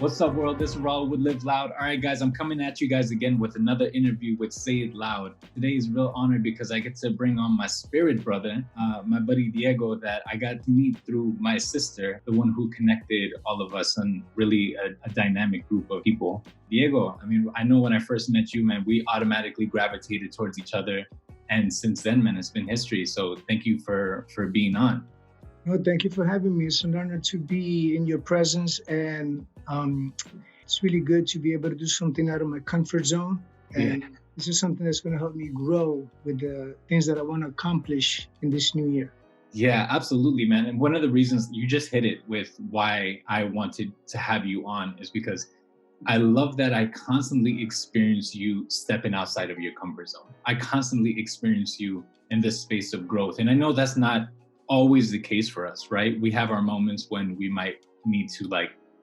What's up, world? This is Raul with Live Loud. All right, guys, I'm coming at you guys again with another interview with Say It Loud. Today is a real honor because I get to bring on my spirit brother, my buddy Diego, that I got to meet through my sister, the one who connected all of us and really a dynamic group of people. Diego, I mean, I know when I first met you, man, we automatically gravitated towards each other. And since then, man, it's been history. So thank you for being on. No, thank you for having me. It's an honor to be in your presence, and it's really good to be able to do something out of my comfort zone. And this is something that's going to help me grow with the things that I want to accomplish in this new year. Yeah, absolutely, man. And one of the reasons you just hit it with why I wanted to have you on is because I love that I constantly experience you stepping outside of your comfort zone. I constantly experience you in this space of growth. And I know that's not always the case for us, right? We have our moments when we might need to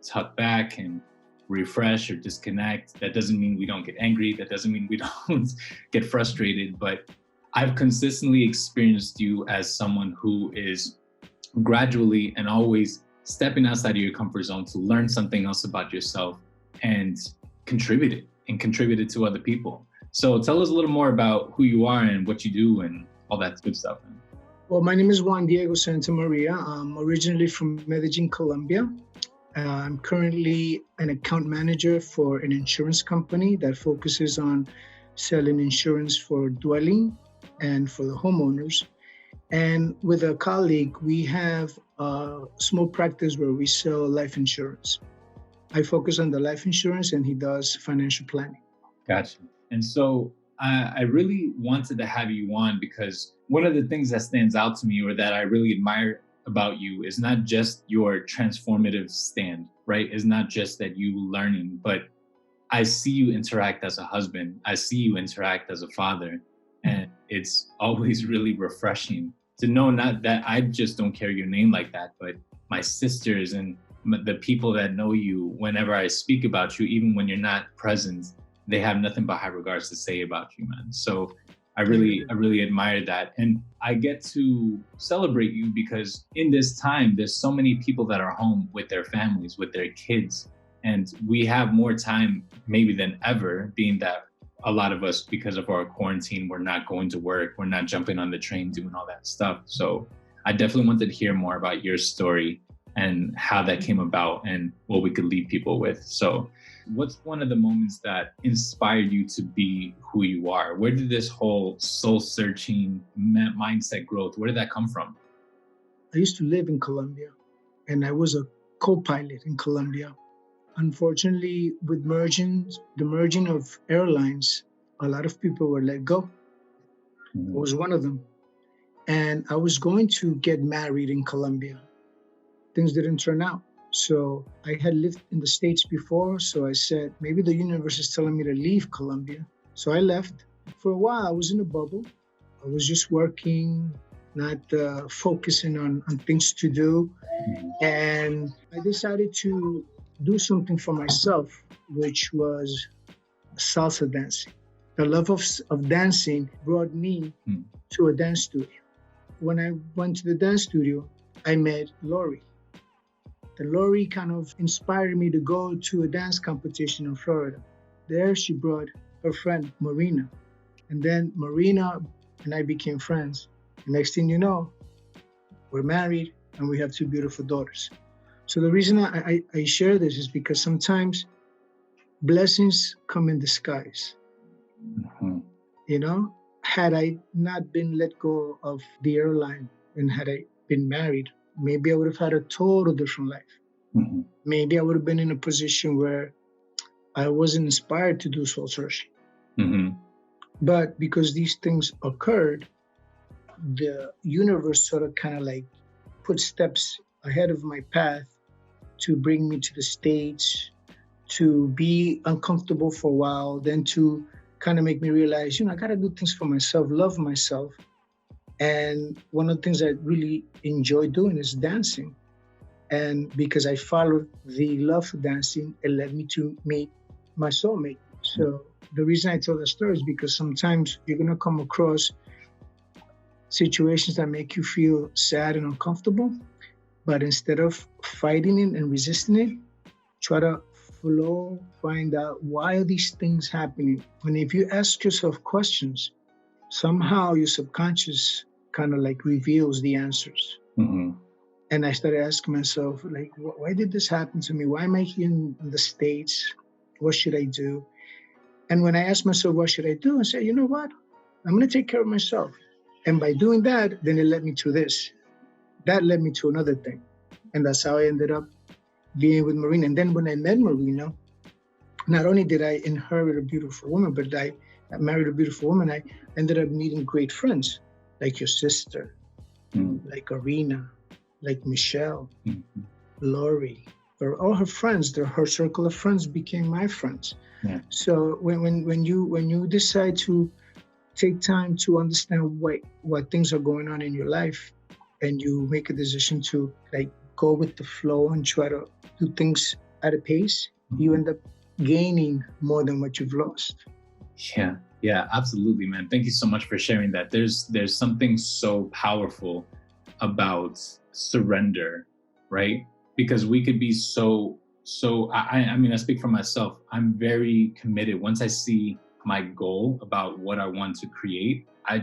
tuck back and refresh or disconnect. That doesn't mean we don't get angry. That doesn't mean we don't get frustrated. But I've consistently experienced you as someone who is gradually and always stepping outside of your comfort zone to learn something else about yourself and contribute it to other people. So tell us a little more about who you are and what you do and all that good stuff, man. Well, my name is Juan Diego Santamaria. I'm originally from Medellin, Colombia. I'm currently an account manager for an insurance company that focuses on selling insurance for dwelling and for the homeowners. And with a colleague, we have a small practice where we sell life insurance. I focus on the life insurance and he does financial planning. Gotcha. And so I really wanted to have you on because one of the things that stands out to me or that I really admire about you is not just your transformative stand, right? It's not just that you learning, but I see you interact as a husband. I see you interact as a father. And it's always really refreshing to know not that I just don't carry your name like that, but my sisters and the people that know you, whenever I speak about you, even when you're not present, they have nothing but high regards to say about you, man. So I really admire that. And I get to celebrate you because in this time, there's so many people that are home with their families, with their kids. And we have more time maybe than ever, being that a lot of us, because of our quarantine, we're not going to work. We're not jumping on the train, doing all that stuff. So I definitely wanted to hear more about your story and how that came about and what we could leave people with. So what's one of the moments that inspired you to be who you are? Where did this whole soul-searching mindset growth, where did that come from? I used to live in Colombia and I was a co-pilot in Colombia. Unfortunately, with the merging of airlines, a lot of people were let go. I was one of them. And I was going to get married in Colombia. Things didn't turn out. So I had lived in the States before. So I said, maybe the universe is telling me to leave Colombia. So I left. For a while, I was in a bubble. I was just working, not focusing on things to do. And I decided to do something for myself, which was salsa dancing. The love of dancing brought me to a dance studio. When I went to the dance studio, I met Lori. The Lori kind of inspired me to go to a dance competition in Florida. There she brought her friend, Marina. And then Marina and I became friends. The next thing you know, we're married and we have two beautiful daughters. So the reason I share this is because sometimes blessings come in disguise. You know, had I not been let go of the airline and had I been married, maybe I would have had a total different life. Maybe I would have been in a position where I wasn't inspired to do soul searching. But because these things occurred, the universe sort of kind of put steps ahead of my path to bring me to the States, to be uncomfortable for a while, then to kind of make me realize, I got to do things for myself, love myself. And one of the things I really enjoy doing is dancing. And because I followed the love for dancing, it led me to meet my soulmate. So the reason I tell that story is because sometimes you're going to come across situations that make you feel sad and uncomfortable. But instead of fighting it and resisting it, try to flow, find out why are these things happening. And if you ask yourself questions, somehow your subconscious kind of like reveals the answers. Mm-hmm. And I started asking myself, like, why did this happen to me? Why am I here in the States? What should I do? And when I asked myself, what should I do? I said, you know what? I'm going to take care of myself. And by doing that, then it led me to this. That led me to another thing. And that's how I ended up being with Marina. And then when I met Marina, not only did I inherit a beautiful woman, but I married a beautiful woman. I ended up meeting great friends like your sister, like Arena, like Michelle, Lori. All her friends, her circle of friends became my friends. Yeah. So when you decide to take time to understand what things are going on in your life, and you make a decision to like go with the flow and try to do things at a pace, you end up gaining more than what you've lost. Yeah, absolutely, man. Thank you so much for sharing that. There's something so powerful about surrender, right? Because we could be I mean, I speak for myself. I'm very committed. Once I see my goal about what I want to create, I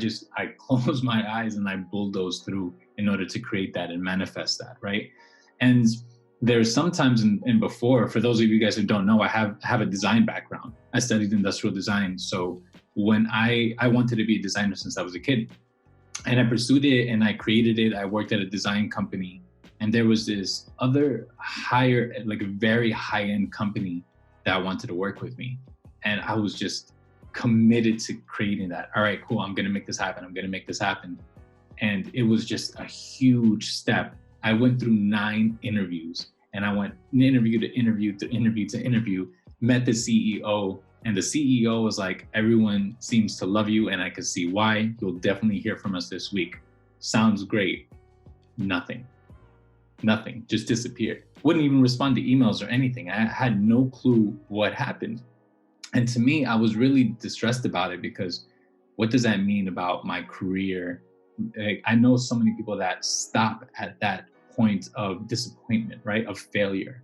close my eyes and I bulldoze through in order to create that and manifest that, right? And there's sometimes and before, for those of you guys who don't know, I have a design background. I studied industrial design. So when I wanted to be a designer since I was a kid, and I pursued it and I created it. I worked at a design company, and there was this other like a very high-end company that wanted to work with me. And I was just committed to creating that. All right, cool. I'm going to make this happen. And it was just a huge step. I went through 9 interviews, and I went interview to interview to interview to interview, met the CEO, and the CEO was like, everyone seems to love you, and I could see why. You'll definitely hear from us this week. Sounds great. Nothing, just disappeared. Wouldn't even respond to emails or anything. I had no clue what happened. And to me, I was really distressed about it, because what does that mean about my career? I know so many people that stop at that point of disappointment, right? Of failure.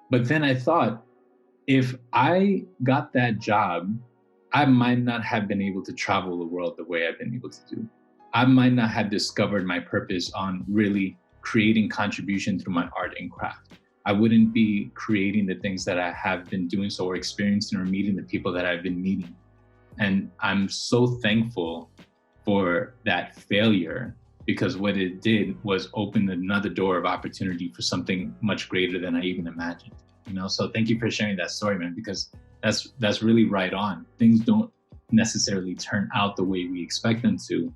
But then I thought, if I got that job, I might not have been able to travel the world the way I've been able to do. I might not have discovered my purpose on really creating contribution through my art and craft. I wouldn't be creating the things that I have been doing so, or experiencing, or meeting the people that I've been meeting. And I'm so thankful for that failure, because what it did was open another door of opportunity for something much greater than I even imagined. So thank you for sharing that story, man, because that's really right on. Things don't necessarily turn out the way we expect them to,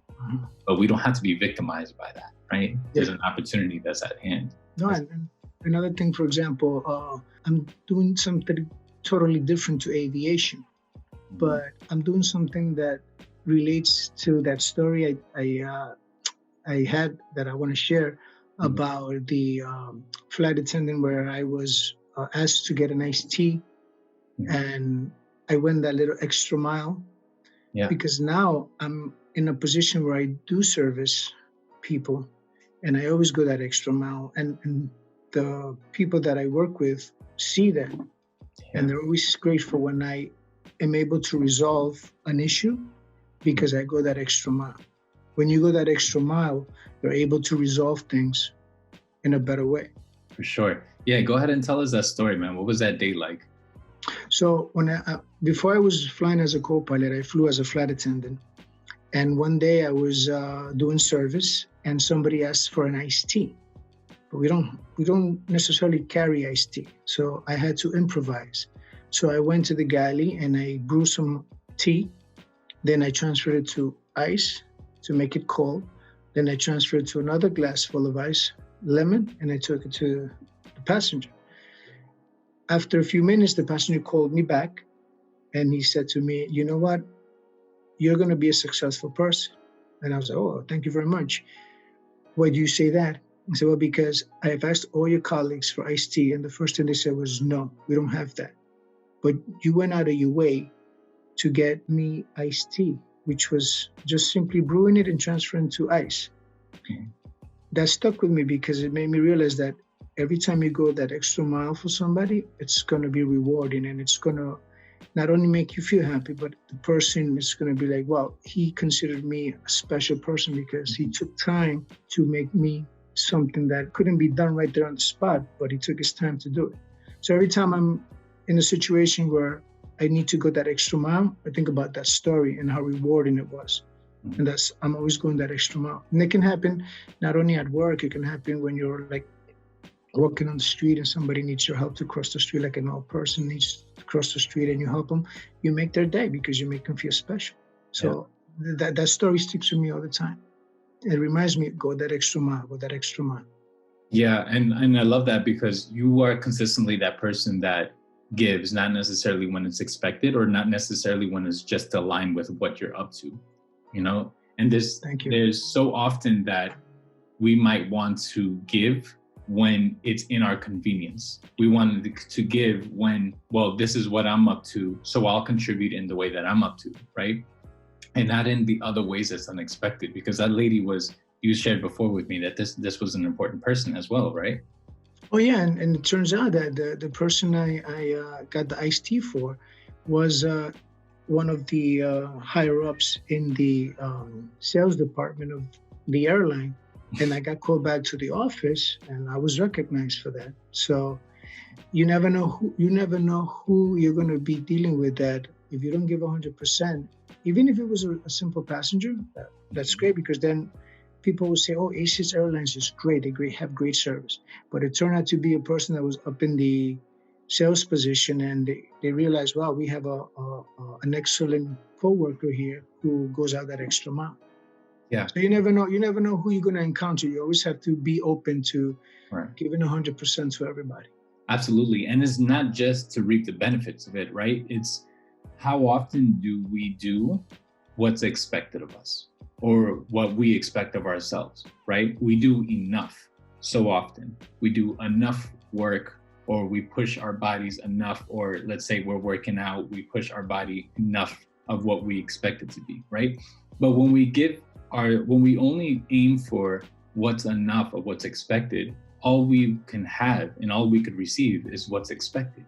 but we don't have to be victimized by that, right? There's an opportunity that's at hand. No, and another thing, for example, I'm doing something totally different to aviation, but I'm doing something that relates to that story I had that I want to share about the flight attendant, where I was asked to get an iced tea, and I went that little extra mile, because now I'm in a position where I do service people, and I always go that extra mile, and the people that I work with see that, and they're always grateful when I am able to resolve an issue, because I go that extra mile. When you go that extra mile, you're able to resolve things in a better way. For sure. Yeah, go ahead and tell us that story, man. What was that day like? So before I was flying as a co-pilot, I flew as a flight attendant. And one day I was doing service, and somebody asked for an iced tea. But we don't necessarily carry iced tea. So I had to improvise. So I went to the galley and I brewed some tea. Then I transferred it to ice to make it cold. Then I transferred it to another glass full of ice, lemon, and I took it to the passenger. After a few minutes, the passenger called me back, and he said to me, you know what? You're going to be a successful person. And I was like, oh, thank you very much. Why do you say that? I said, well, because I've asked all your colleagues for iced tea, and the first thing they said was, no, we don't have that. But you went out of your way to get me iced tea, which was just simply brewing it and transferring to ice. That stuck with me, because it made me realize that every time you go that extra mile for somebody, it's going to be rewarding, and it's going to not only make you feel happy, but the person is going to be like, wow, he considered me a special person because he took time to make me something that couldn't be done right there on the spot, but he took his time to do it. So every time I'm in a situation where I need to go that extra mile, I think about that story and how rewarding it was. And I'm always going that extra mile. And it can happen not only at work, it can happen when you're like walking on the street and somebody needs your help to cross the street, like an old person needs to cross the street and you help them, you make their day because you make them feel special. So that story sticks with me all the time. It reminds me, go that extra mile, go that extra mile. Yeah, and I love that because you are consistently that person that gives, not necessarily when it's expected or not necessarily when it's just aligned with what you're up to, you know? And there's so often that we might want to give when it's in our convenience. We want to give when, well, this is what I'm up to, so I'll contribute in the way that I'm up to, right? And not in the other ways that's unexpected, because that lady you shared before with me that this was an important person as well, right? Oh yeah, and it turns out that the person I got the iced tea for was one of the higher ups in the sales department of the airline. And I got called back to the office, and I was recognized for that. So you never know who you're going to be dealing with. That if you don't give 100%, even if it was a simple passenger, that's great, because then people will say, "Oh, ACS Airlines is great. They have great service." But it turned out to be a person that was up in the sales position, and they realized, "Wow, we have an excellent coworker here who goes out that extra mile." Yeah. So you never know who you're going to encounter. You always have to be open to giving 100% to everybody. Absolutely. And it's not just to reap the benefits of it, right? It's how often do we do what's expected of us or what we expect of ourselves, right? We do enough so often. We do enough work, or we push our bodies enough, or let's say we're working out, we push our body enough of what we expect it to be, right? But when we only aim for what's enough of what's expected, all we can have and all we could receive is what's expected,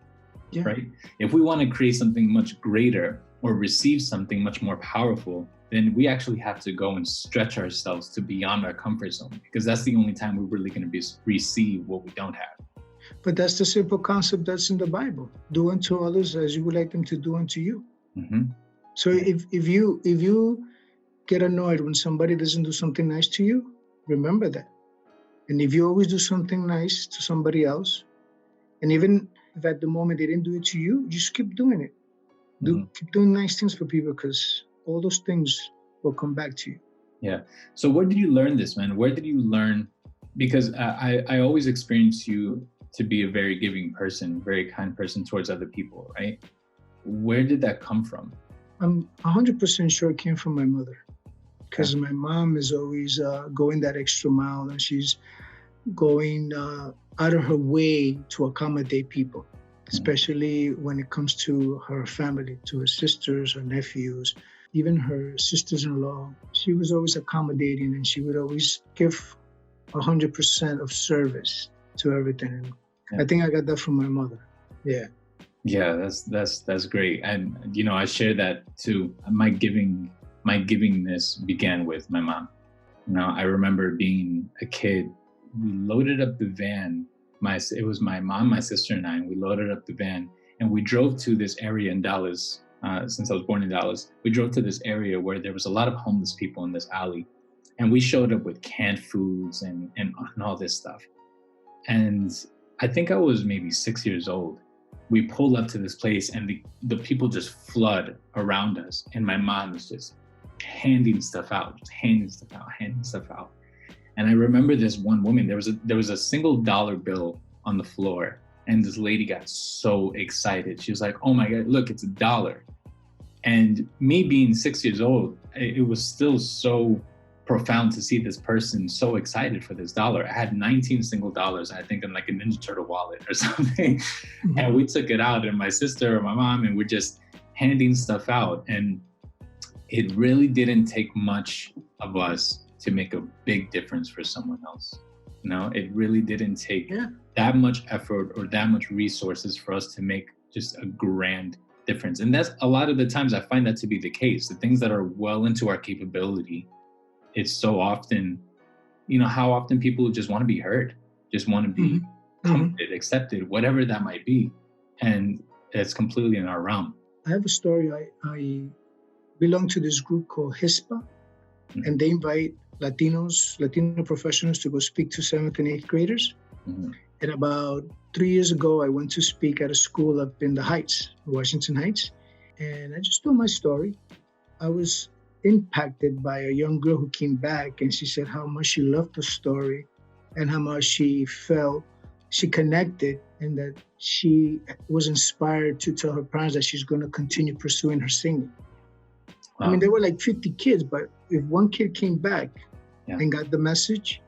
right? If we want to create something much greater or receive something much more powerful, then we actually have to go and stretch ourselves to beyond our comfort zone, because that's the only time we're really going to receive what we don't have. But that's the simple concept that's in the Bible. Do unto others as you would like them to do unto you. Mm-hmm. So if you get annoyed when somebody doesn't do something nice to you, remember that. And if you always do something nice to somebody else, and even if at the moment they didn't do it to you, just keep doing it. Keep doing nice things for people, because all those things will come back to you. Yeah. So where did you learn this, man? Where did you learn? Because I always experienced you to be a very giving person, very kind person towards other people, right? Where did that come from? I'm 100% sure it came from my mother, because my mom is always going that extra mile, and she's going out of her way to accommodate people, especially when it comes to her family, to her sisters, her nephews, even her sisters-in-law. She was always accommodating, and she would always give 100% of service to everything. And I think I got that from my mother. Yeah. Yeah, that's great. And I share that too. My givingness began with my mom. I remember being a kid. We loaded up the van. It was my mom, my sister, and I. And we loaded up the van, and we drove to this area in Dallas. Since I was born in Dallas, we drove to this area where there was a lot of homeless people in this alley, and we showed up with canned foods and all this stuff. And I think I was maybe 6 years old. We pulled up to this place, and the people just flood around us, and my mom was just handing stuff out. And I remember this one woman, there was a single dollar bill on the floor, and this lady got so excited. She was like, "Oh my God, look, it's $1." And me being 6 years old, it was still so profound to see this person so excited for this $1. I had 19 single dollars, I think, in like a Ninja Turtle wallet or something. And we took it out, and my sister and my mom, and we're just handing stuff out. And it really didn't take much of us to make a big difference for someone else. You know, it really didn't take Yeah. that much effort or that much resources for us to make just a grand difference. And that's a lot of the times I find that to be the case. The things that are well into our capability, it's so often, you know, how often people just want to be heard, just want to be comforted, accepted, whatever that might be. And it's completely in our realm. I have a story. I belong to this group called HISPA, and they invite Latino professionals to go speak to 7th and 8th graders. And about 3 years ago, I went to speak at a school up in the Heights, Washington Heights. And I just told my story. I was impacted by a young girl who came back, and she said how much she loved the story and how much she felt she connected, and that she was inspired to tell her parents that she's going to continue pursuing her singing. Wow. I mean, there were like 50 kids, but if one kid came back and got the message,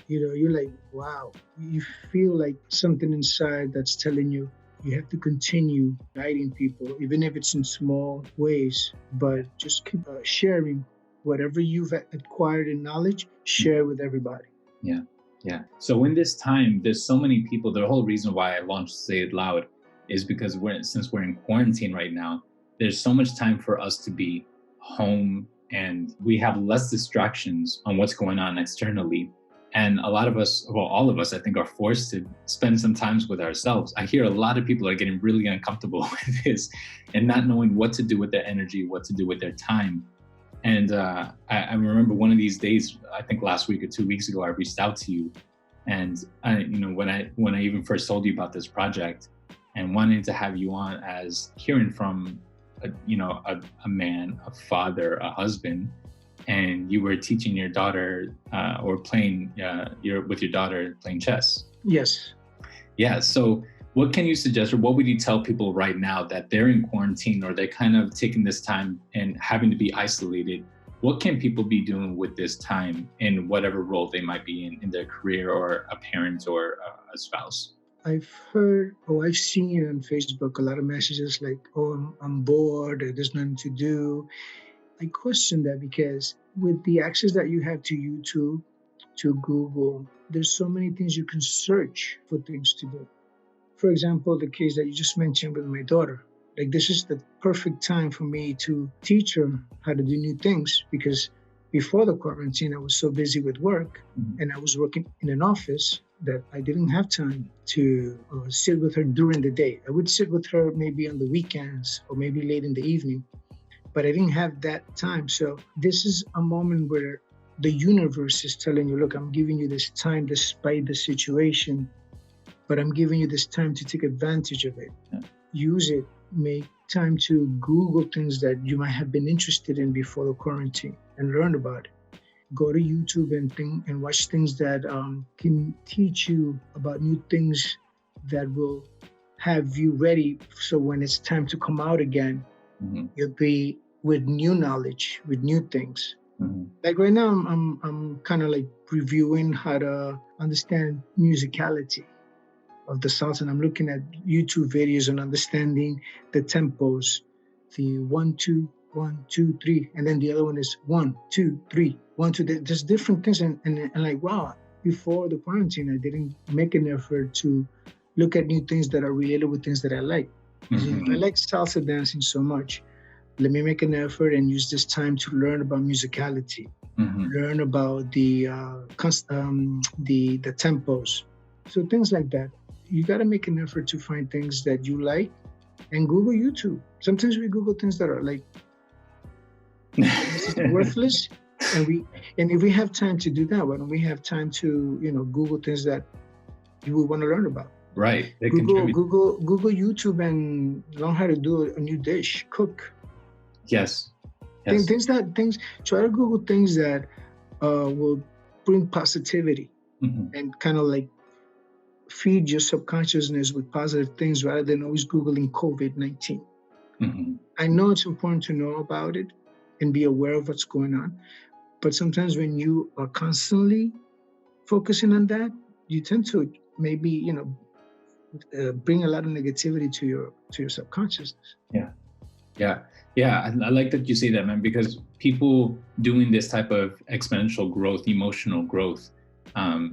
you know, you're like, wow, you feel like something inside that's telling you, you have to continue guiding people, even if it's in small ways, but just keep sharing whatever you've acquired in knowledge, share with everybody. Yeah. Yeah. So in this time, there's so many people. The whole reason why I launched Say It Loud is because since we're in quarantine right now, there's so much time for us to be home, and we have less distractions on what's going on externally. And a lot of us, well, all of us, I think, are forced to spend some time with ourselves. I hear a lot of people are getting really uncomfortable with this and not knowing what to do with their energy, what to do with their time. And I remember one of these days, I think last week or 2 weeks ago, I reached out to you. And when I even first told you about this project and wanting to have you on, as hearing from a man, a father, a husband, and you were teaching your daughter or playing with your daughter playing chess. Yes. Yeah. So what can you suggest, or what would you tell people right now that they're in quarantine or they're kind of taking this time and having to be isolated? What can people be doing with this time in whatever role they might be in their career, or a parent or a spouse? I've heard, or I've seen on Facebook a lot of messages like, oh, I'm bored, or there's nothing to do. I question that, because with the access that you have to YouTube, to Google, there's so many things you can search for things to do. For example, the case that you just mentioned with my daughter, like this is the perfect time for me to teach her how to do new things, because before the quarantine, I was so busy with work and I was working in an office that I didn't have time to sit with her during the day. I would sit with her maybe on the weekends or maybe late in the evening, but I didn't have that time. So this is a moment where the universe is telling you, look, I'm giving you this time despite the situation, but I'm giving you this time to take advantage of it. Yeah. Use it. Make time to Google things that you might have been interested in before the quarantine and learn about it. Go to YouTube and watch things that can teach you about new things that will have you ready. So when it's time to come out again, you'll be with new knowledge, with new things. Like right now, I'm kind of like reviewing how to understand musicality of the salsa, and I'm looking at YouTube videos and understanding the tempos, the 1, 2, 1, 2, 3, and then the other one is 1, 2, 3, 1, 2. There's different things, and like, wow, before the quarantine, I didn't make an effort to look at new things that are related with things that I like. I like salsa dancing so much. Let me make an effort and use this time to learn about musicality, learn about the tempos, so things like that. You got to make an effort to find things that you like and Google YouTube. Sometimes we Google things that are like worthless, and if we have time to do that, why don't we have time to Google things that you would want to learn about? Right. Google YouTube and learn how to do a new dish, cook. Yes. Try to Google things that will bring positivity and kind of like feed your subconsciousness with positive things rather than always Googling COVID-19. I know it's important to know about it and be aware of what's going on, but sometimes when you are constantly focusing on that, you tend to maybe bring a lot of negativity to your subconsciousness. Yeah. I like that you say that, man, because people doing this type of exponential growth, emotional growth,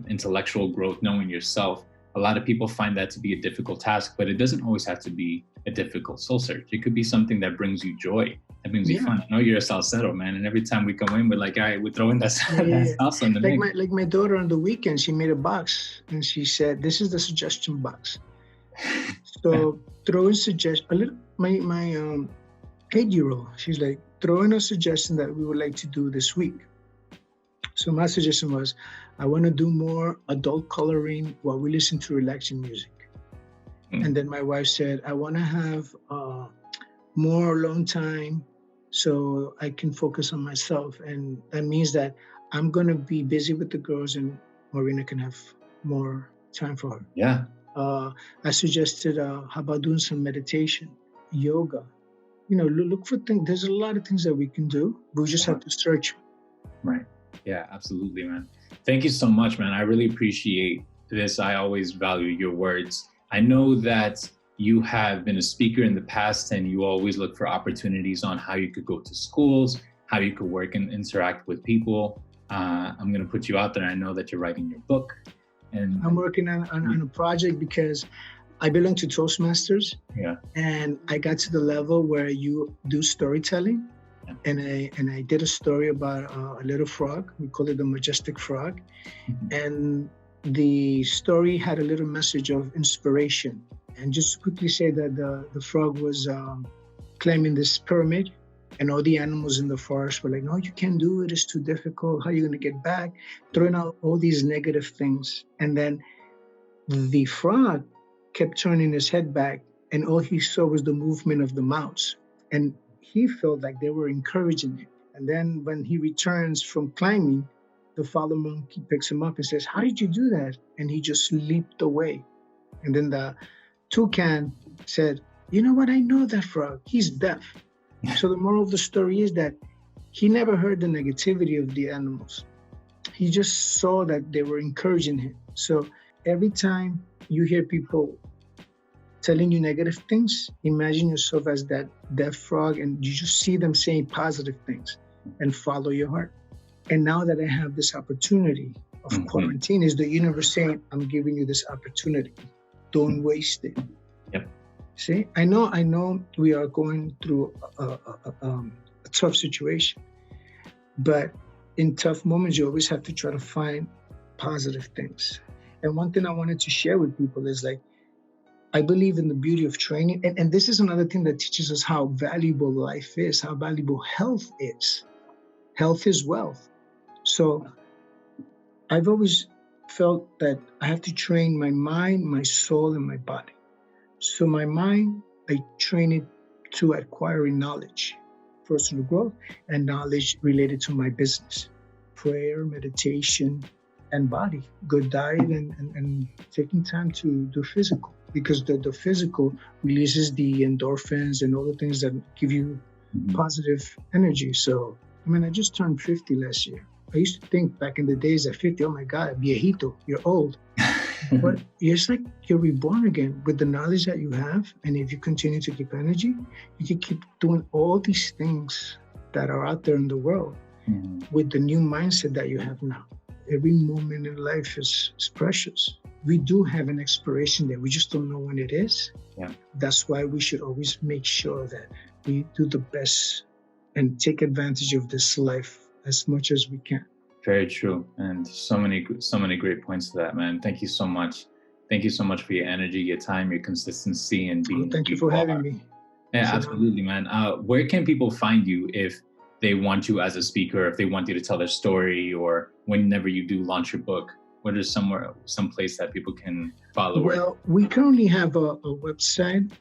intellectual growth, knowing yourself. A lot of people find that to be a difficult task, but it doesn't always have to be a difficult soul search. It could be something that brings you joy, that brings you fun. I know you're a salsero, man, and every time we come in, we're like, all right, we're throwing that salsa in the mix. Like my daughter on the weekend, she made a box and she said, "This is the suggestion box." So throw in suggestion. My 8-year-old, she's like, throw in a suggestion that we would like to do this week. So my suggestion was, I want to do more adult coloring while we listen to relaxing music. And then my wife said, I want to have more alone time so I can focus on myself. And that means that I'm going to be busy with the girls and Marina can have more time for her. Yeah. I suggested, how about doing some meditation, yoga? Look for things. There's a lot of things that we can do, but we just have to search. Right. Yeah, absolutely, man. Thank you so much, man. I really appreciate this. I always value your words. I know that you have been a speaker in the past and you always look for opportunities on how you could go to schools, how you could work and interact with people. I'm going to put you out there. I know that you're writing your book. And I'm working on a project because I belong to Toastmasters. Yeah. And I got to the level where you do storytelling. Yeah. And I did a story about a little frog. We call it the majestic frog. Mm-hmm. And the story had a little message of inspiration. And just to quickly say that the frog was climbing this pyramid and all the animals in the forest were like, no, you can't do it. It's too difficult. How are you going to get back? Throwing out all these negative things. And then the frog kept turning his head back and all he saw was the movement of the mouse. And he felt like they were encouraging him. And then when he returns from climbing, the father monkey picks him up and says, how did you do that? And he just leaped away. And then the toucan said, you know what? I know that frog. He's deaf. So the moral of the story is that he never heard the negativity of the animals. He just saw that they were encouraging him. So every time you hear people telling you negative things, imagine yourself as that deaf frog and you just see them saying positive things and follow your heart. And now that I have this opportunity of quarantine, is the universe saying, I'm giving you this opportunity. Don't waste it. Yep. See, I know we are going through a tough situation, but in tough moments, you always have to try to find positive things. And one thing I wanted to share with people is like, I believe in the beauty of training. And this is another thing that teaches us how valuable life is, how valuable health is. Health is wealth. So I've always felt that I have to train my mind, my soul, and my body. So my mind, I train it to acquiring knowledge, personal growth, and knowledge related to my business. Prayer, meditation, and body. Good diet and taking time to do physical. Because the physical releases the endorphins and all the things that give you positive energy. So, I just turned 50 last year. I used to think back in the days at 50, oh my God, viejito, you're old. But it's like you're reborn again with the knowledge that you have. And if you continue to keep energy, you can keep doing all these things that are out there in the world with the new mindset that you have now. Every moment in life is precious. We do have an expiration date. We just don't know when it is. Yeah. That's why we should always make sure that we do the best and take advantage of this life as much as we can. Very true. And so many great points to that, man. Thank you so much. Thank you so much for your energy, your time, your consistency, and being. Thank you for having me. Yeah, absolutely, man. Where can people find you if they want you as a speaker, if they want you to tell their story, or whenever you do launch your book? What is some place that people can follow? Well, we currently have a website.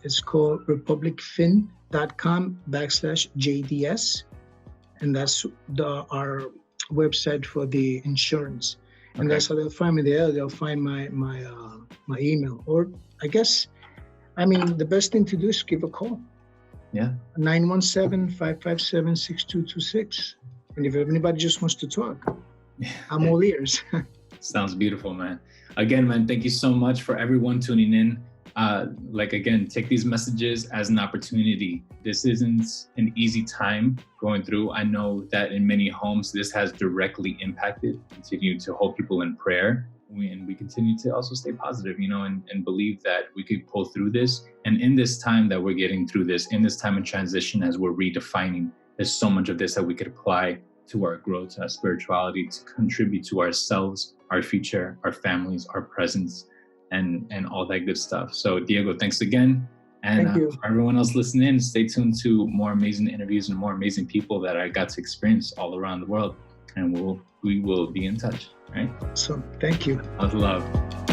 It's called republicfin.com/JDS. And that's our website for the insurance. And that's how they'll find me there. They'll find my email. Or I guess, the best thing to do is give a call. Yeah. 917-557-6226. And if anybody just wants to talk, I'm all ears. Sounds beautiful, man. Again, man, thank you so much for everyone tuning in. like, again, take these messages as an opportunity. This isn't an easy time going through. I know that in many homes, this has directly impacted. Continue to hold people in prayer. And we continue to also stay positive, and believe that we could pull through this. And in this time that we're getting through this, in this time of transition, as we're redefining, there's so much of this that we could apply to our growth, to our spirituality, to contribute to ourselves, our future, our families, our presence, and all that good stuff. So Diego, thanks again. And Thank you. for everyone else listening, stay tuned to more amazing interviews and more amazing people that I got to experience all around the world. And we will be in touch, right? So thank you. Much love.